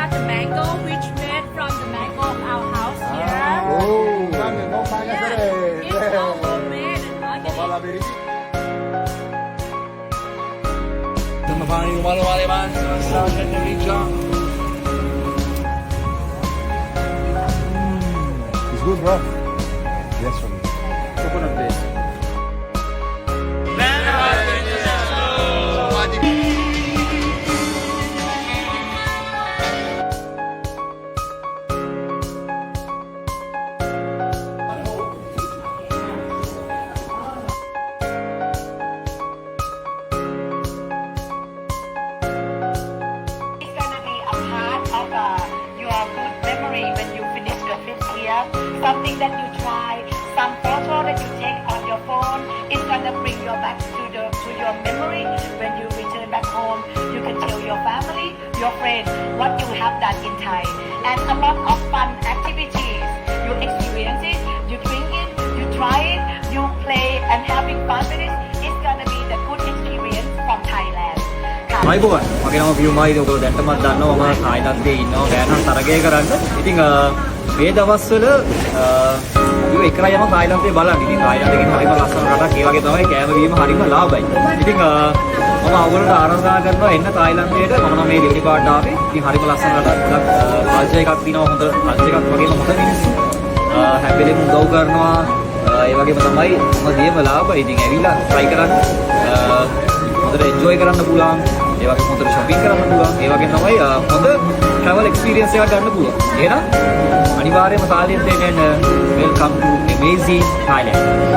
have the mango, which made from the mango of our house here. Oh, grande, non paga Yeah, tre. it's all homemade and organic. Papà la verità. Stiamo fare il malo male manzo, sta facendo lì già. It's good, bro. Yes, for me. Coconut base. It's gonna be a part of your good memory when you finish your trip here. Something that you try, some photo that you take on your phone. It's gonna bring you back to your memory when you return back home. You can tell your family, your friends what you have done in Thai, and a lot of fun activities. You experience it, you drink it, you try it, you play and having fun with it. It's gonna be the good experience from Thailand. යිබෝන් මගේ නම පියුමයි. ඔයගොල්ලෝ දැන්ටමත් දන්නවා මම තායිලන්තේ ඉන්නවා ගෑනන් තරගය කරන්න. ඉතින් මේ දවස්වල ඊව එකලා යම තායිලන්තේ බලන්න. ඉතින් තායිලන්තේ කියන හරිම ලස්සන රටක්. ඒ වගේ තමයි කෑම බීම හරිම ලාභයි. ඉතින් මම අවුරුද්දට ආරාධනා කරනවා එන්න තායිලන්තයට. මම නම් මේ දෙවෙනි පාට ආවේ. ඉතින් හරිම ලස්සන රටක්. කල්චර් එකක් තියෙනවා. හොඳ කල්චර් එකක් වගේම හොඳ මිනිස්සු. හැම වෙලේම උදව් කරනවා. ඒ වගේම තමයි මම දේම ලාභයි. ඉතින් ඇවිල්ලා try කරන්න. හොඳට enjoy කරන්න පුළුවන්. ඒ වගේම හොඳට shopping කරන්න පුළුවන්. ඒ වගේම තමයි හොඳ travel experience එකක් ගන්න පුළුවන්. එහෙනම් අනිවාර්යයෙන්ම තායිලන්තයට එන්න. Welcome to amazing Thailand.